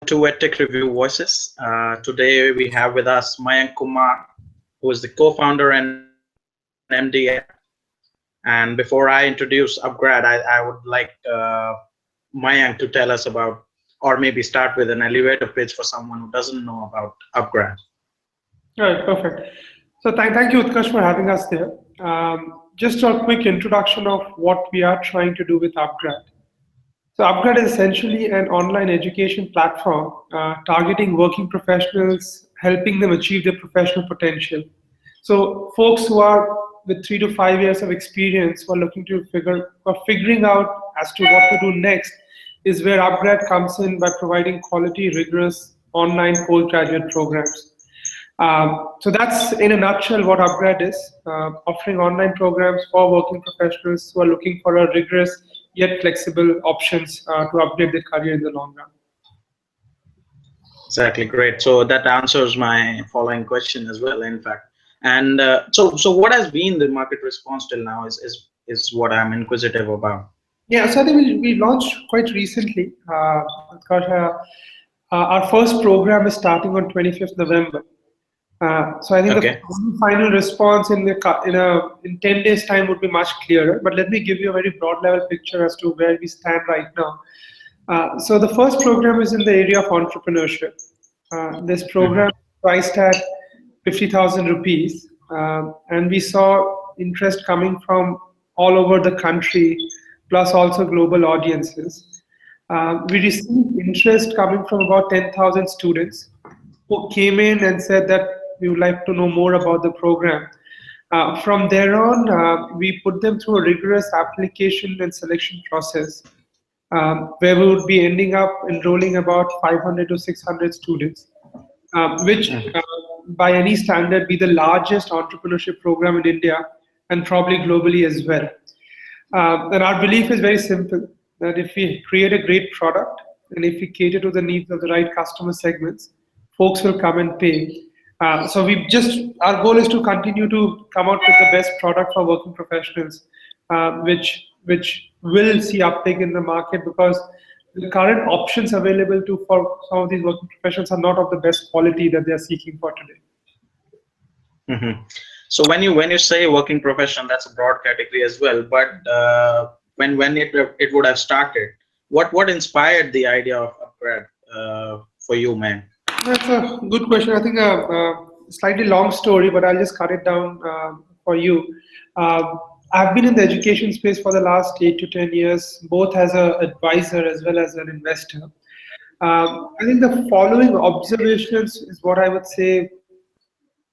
to Tech Review Voices. Today we have with us Mayank Kumar, who is the co-founder and MD at UpGrad. And before I introduce UpGrad, I would like Mayank to tell us about, or maybe start with an elevator pitch for someone who doesn't know about UpGrad. All right, perfect. So thank you, Utkarsh, for having us there. Just a quick introduction of what we are trying to do with UpGrad. So UpGrad is essentially an online education platform targeting working professionals, helping them achieve their professional potential. So folks who are with 3 to 5 years of experience who are looking to figuring out as to what to do next is where UpGrad comes in by providing quality, rigorous online postgraduate programs. So that's in a nutshell what UpGrad is, offering online programs for working professionals who are looking for a rigorous yet flexible options to upgrade their career in the long run. Exactly, great. So that answers my following question as well, in fact. And so what has been the market response till now is what I'm inquisitive about. Yeah, so I think we launched quite recently. Our first program is starting on 25th November. So I think Okay. the final response in 10 days time would be much clearer. But let me give you a very broad level picture as to where we stand right now. So the first program is in the area of entrepreneurship. This program priced at 50,000 rupees, and we saw interest coming from all over the country, plus also global audiences. We received interest coming from about 10,000 students who came in and said that we would like to know more about the program. From there on, we put them through a rigorous application and selection process where we would be ending up enrolling about 500 to 600 students, which by any standard be the largest entrepreneurship program in India and probably globally as well. And our belief is very simple, that if we create a great product and if we cater to the needs of the right customer segments, folks will come and pay. So our goal is to continue to come out with the best product for working professionals, which will see uptake in the market, because the current options available for some of these working professionals are not of the best quality that they are seeking for today. Mm-hmm. So when you say working profession, that's a broad category as well. But when it would have started, what inspired the idea of UpGrad for you, man? That's a good question. I think a slightly long story, but I'll just cut it down for you. I've been in the education space for the last 8 to 10 years, both as an advisor as well as an investor. I think the following observations is what I would say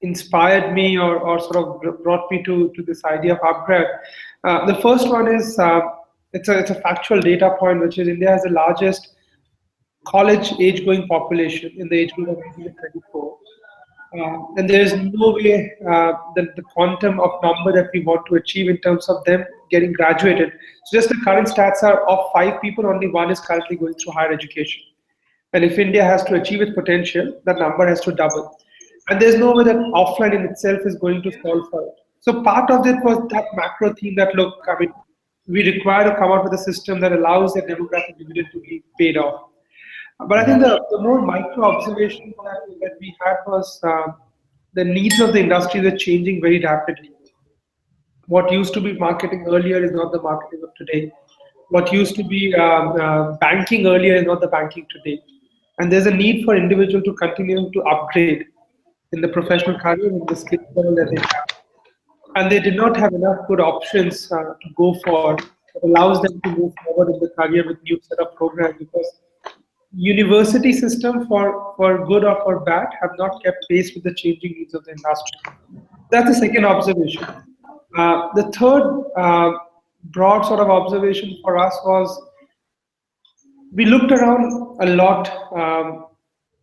inspired me or sort of brought me to this idea of UpGrad. The first one is it's a factual data point, which is India has the largest college age-going population in the age group of 18 to 24. And there is no way that the quantum of number that we want to achieve in terms of them getting graduated. So just the current stats are of 5 people, only 1 is currently going through higher education. And if India has to achieve its potential, that number has to double. And there's no way that offline in itself is going to solve for it. So part of it was that macro theme that, look, I mean, we require to come out with a system that allows that demographic dividend to be paid off. But I think the more micro observation that we had was the needs of the industry are changing very rapidly. What used to be marketing earlier is not the marketing of today. What used to be banking earlier is not the banking today. And there's a need for individuals to continue to upgrade in the professional career and the skill level that they have. And they did not have enough good options to go for that allows them to move forward in the career with new set of programs, because university system for good or for bad have not kept pace with the changing needs of the industry. That's the second observation. The third broad sort of observation for us was we looked around a lot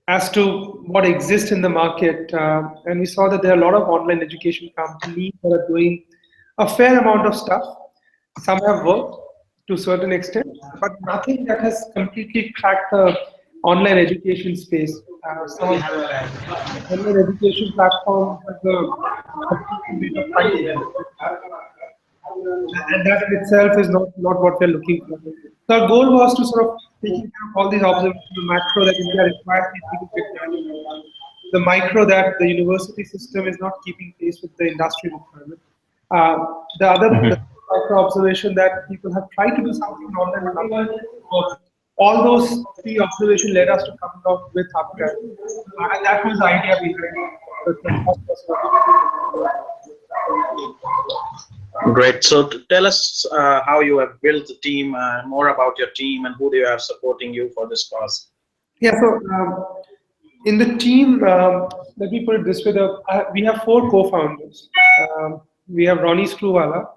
as to what exists in the market, and we saw that there are a lot of online education companies that are doing a fair amount of stuff. Some have worked to a certain extent, but nothing that has completely cracked the online education space. Some of the online education platforms have and that in itself is not what we're looking for. So our goal was to sort of taking care of all these observations, the macro that India requires people to get done, the micro that the university system is not keeping pace with the industry requirement. Uh, the micro observation that people have tried to do something online but not work. All those three observations led us to coming out with UpGrad. And that was the idea behind the first person. Great. So tell us how you have built the team, more about your team, and who do you have supporting you for this cause? Yeah, so in the team, let me put it this way: we have four co-founders. We have Ronnie Screwwala,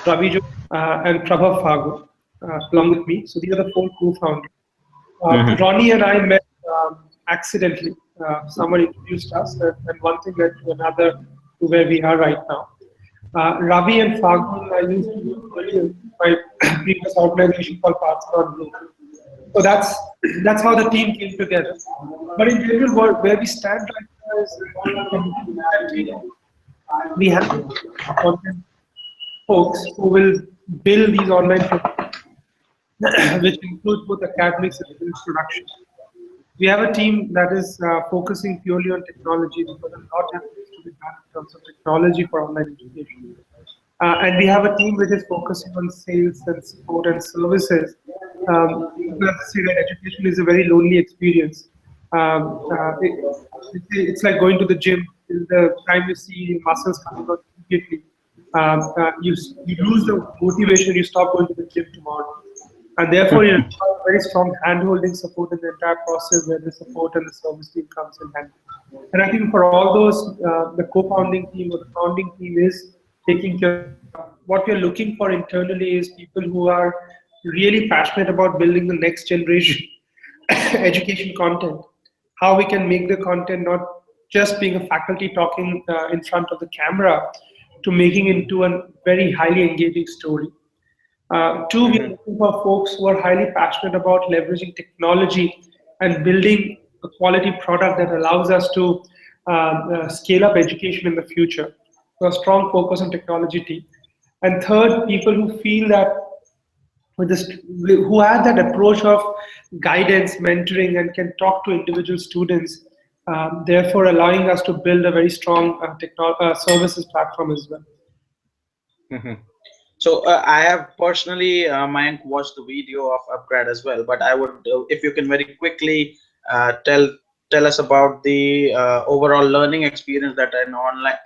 Ravi Jo, and Prabhav Fago, along with me. So these are the four co-founders. Ronnie and I met accidentally. Someone introduced us, and one thing led to another to where we are right now. Ravi and Fagun I used to do earlier in my previous organization called Partner Group. So that's how the team came together. But in general, where we stand right now is we have content folks who will build these online programs, which include both academics and production. We have a team that is focusing purely on technology because a lot happens to be done in terms of technology for online education. And we have a team which is focusing on sales and support and services. People have to say that education is a very lonely experience. It's like going to the gym. In the time you see your muscles coming out immediately, you lose the motivation. You stop going to the gym tomorrow. And therefore, you require very strong hand-holding support in the entire process where the support and the service team comes in hand. And I think for all those, the co-founding team or the founding team is taking care. What we're looking for internally is people who are really passionate about building the next generation education content. How we can make the content not just being a faculty talking in front of the camera to making it into a very highly engaging story. Two, we are looking for folks who are highly passionate about leveraging technology and building a quality product that allows us to scale up education in the future. So a strong focus on technology team. And third, people who feel that who have that approach of guidance, mentoring, and can talk to individual students, therefore allowing us to build a very strong services platform as well. So I have personally, Mayank, watched the video of UpGrad as well. But I would, if you can very quickly tell us about the overall learning experience that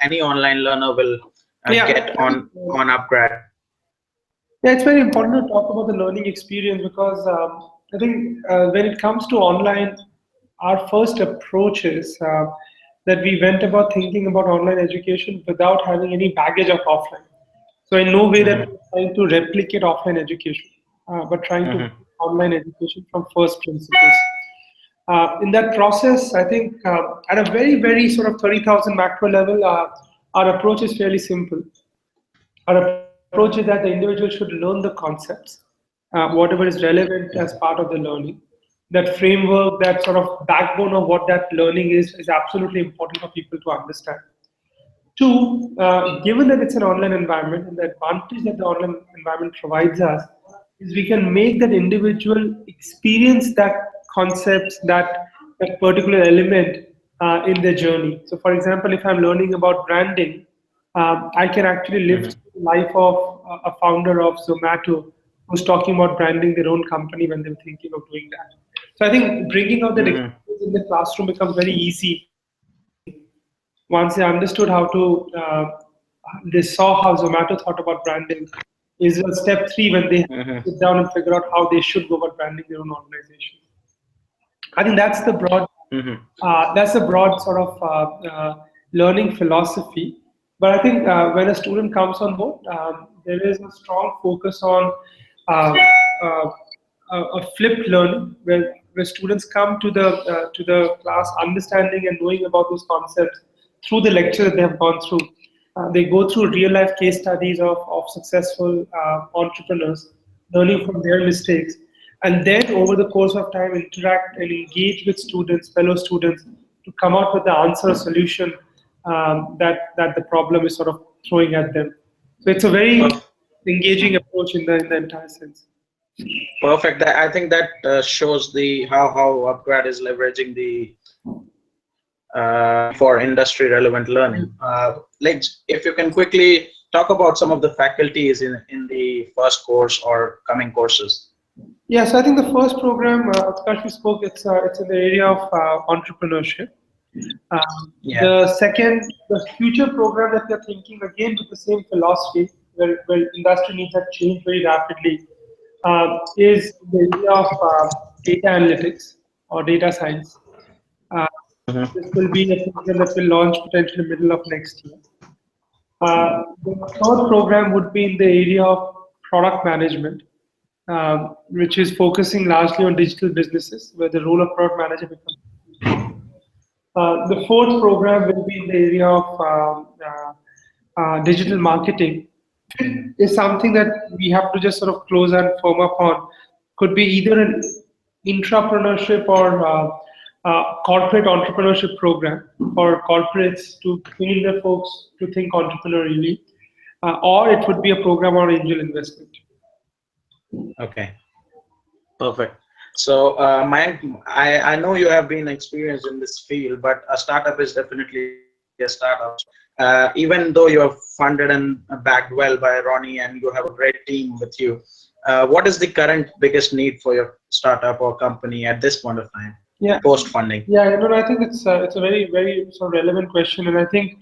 any online learner will get on UpGrad. Yeah, it's very important to talk about the learning experience because I think when it comes to online, our first approach is that we went about thinking about online education without having any baggage of offline. So in no way that we're trying to replicate offline education, but trying to online education from first principles. In that process, I think at a very, very sort of 30,000 macro level, our approach is fairly simple. Our approach is that the individual should learn the concepts, whatever is relevant as part of the learning. That framework, that sort of backbone of what that learning is absolutely important for people to understand. Two, given that it's an online environment, and the advantage that the online environment provides us is we can make that individual experience that concepts, that particular element in their journey. So, for example, if I'm learning about branding, I can actually live the life of a founder of Zomato who's talking about branding their own company when they're thinking of doing that. So I think bringing out that experience in the classroom becomes very easy once they understood how to, they saw how Zomato thought about branding. Is step three when they sit down and figure out how they should go about branding their own organization. I think that's the broad sort of learning philosophy. But I think when a student comes on board, there is a strong focus on a flipped learning where students come to the class understanding and knowing about those concepts through the lecture that they have gone through. They go through real life case studies of successful entrepreneurs, learning from their mistakes, and then over the course of time interact and engage with students, fellow students, to come out with the answer or solution that the problem is sort of throwing at them. So it's a very Perf- engaging approach in the entire sense. Perfect. I think that shows the how UpGrad is leveraging the for industry relevant learning. Like if you can quickly talk about some of the faculties in the first course or coming courses. Yeah, so I think the first program, Utkarsh, we spoke, it's in the area of entrepreneurship. Yeah. The second, the future program that we're thinking again with the same philosophy, where industry needs have changed very rapidly, is the area of data analytics or data science. Uh, Mhm. this will be a program that will launch potentially middle of next year. The third program would be in the area of product management, which is focusing largely on digital businesses, where the role of product manager becomes important. The fourth program will be in the area of digital marketing. Fifth is something that we have to just sort of close and firm up on. Could be either an intrapreneurship or corporate entrepreneurship program for corporates to train their folks to think entrepreneurially, or it would be a program on angel investment. Okay. Perfect. So, Mayank, I know you have been experienced in this field, but a startup is definitely a startup. Even though you are funded and backed well by Ronnie and you have a great team with you, what is the current biggest need for your startup or company at this point of time, Yeah, post funding? yeah, I think it's a very sort of relevant question, and I think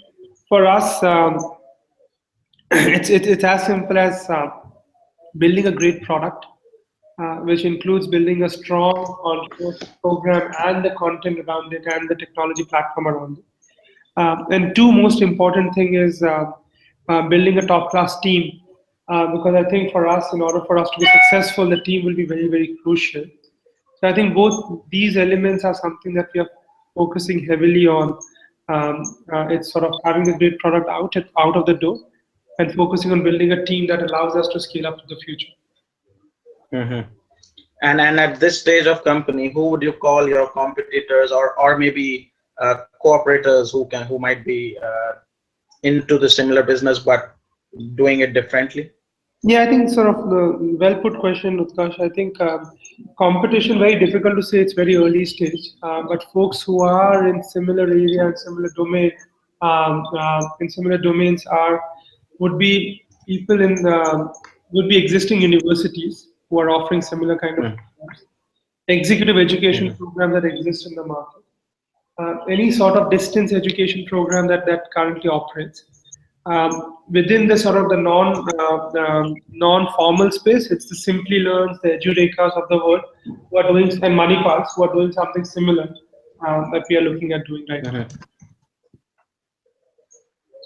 for us, it's as simple as building a great product, which includes building a strong entrepreneurship program and the content around it and the technology platform around it. And two most important thing is building a top class team, because I think for us, in order for us to be successful, the team will be very crucial. So I think both these elements are something that we are focusing heavily on. It's sort of having a great product out of the door, and focusing on building a team that allows us to scale up to the future. Hmm. And at this stage of company, who would you call your competitors or maybe cooperators who might be into the similar business but doing it differently? Yeah, I think sort of the well put question, Utkarsh. I think competition very difficult to say. It's very early stage, but folks who are in similar area and similar domain, in similar domains are would be people in the would be existing universities who are offering similar kind of programs, executive education Mm-hmm. program that exists in the market, any sort of distance education program that currently operates. Within the sort of the non-formal space, it's the Simply Learns, the Edurekas of the world who are doing, and Manipals who are doing something similar that we are looking at doing right now. Mm-hmm.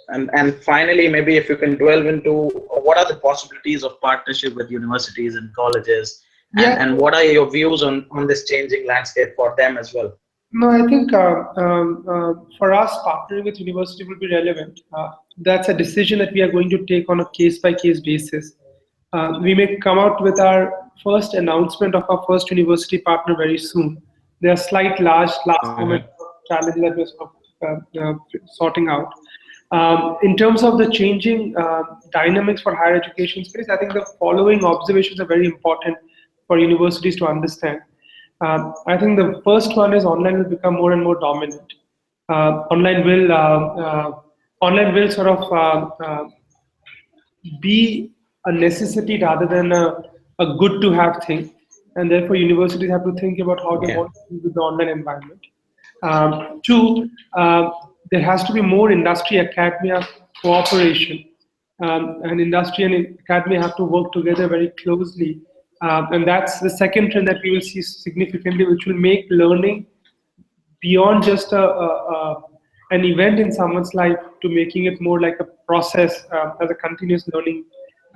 And finally, maybe if you can delve into what are the possibilities of partnership with universities and colleges, Yeah, and what are your views on this changing landscape for them as well? no, I think for us, partnering with university will be relevant. That's a decision that we are going to take on a case-by-case basis. We may come out with our first announcement of our first university partner very soon. There are slight, large, last-moment Mm-hmm. challenges that we're sort of sorting out. In terms of the changing dynamics for higher education space, I think the following observations are very important for universities to understand. I think the first one is online will become more and more dominant. Uh, online will uh, uh, online will sort of be a necessity rather than a good to have thing, and therefore universities have to think about how they Yeah. want to deal with the online environment. Two, there has to be more industry academia cooperation, and industry and academia have to work together very closely. And that's the second trend that we will see significantly, which will make learning beyond just an event in someone's life to making it more like a process, as a continuous learning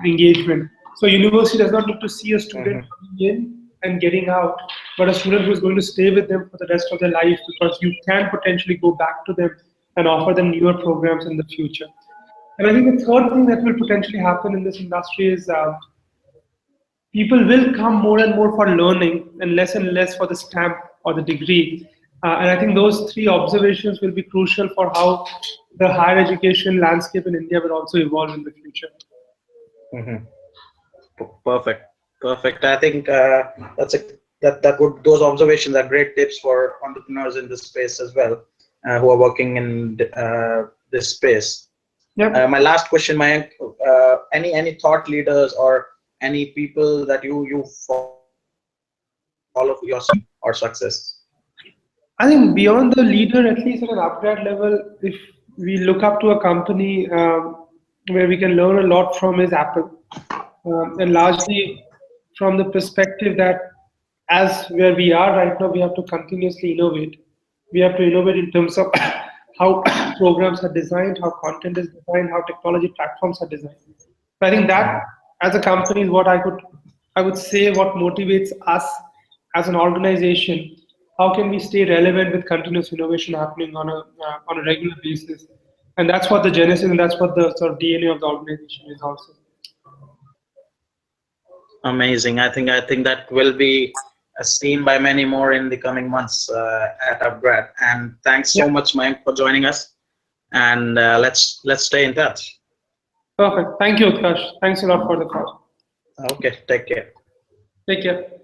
engagement. So university does not need to see a student Mm-hmm. coming in and getting out, but a student who is going to stay with them for the rest of their life, because you can potentially go back to them and offer them newer programs in the future. And I think the third thing that will potentially happen in this industry is people will come more and more for learning and less for the stamp or the degree. And I think those three observations will be crucial for how the higher education landscape in India will also evolve in the future. Hmm. Perfect, perfect. I think that's a that would those observations are great tips for entrepreneurs in this space as well, who are working in this space. Yep. My last question, Mayank, any thought leaders or any people that you follow for your or success? I think beyond the leader, at least at an upgrade level, if we look up to a company where we can learn a lot from is Apple, and largely from the perspective that as where we are right now, we have to continuously innovate. We have to innovate in terms of how programs are designed, how content is designed, how technology platforms are designed. So I think that as a company is what I would say what motivates us as an organization. How can we stay relevant with continuous innovation happening on a regular basis? And that's what the genesis and that's what the sort of DNA of the organization is also. Amazing. I think that will be seen by many more in the coming months at UpGrad. And thanks Yeah, so much, Mayank, for joining us. And let's stay in touch. perfect. Thank you, Utkarsh. Thanks a lot for the call. Okay, take care. Take care.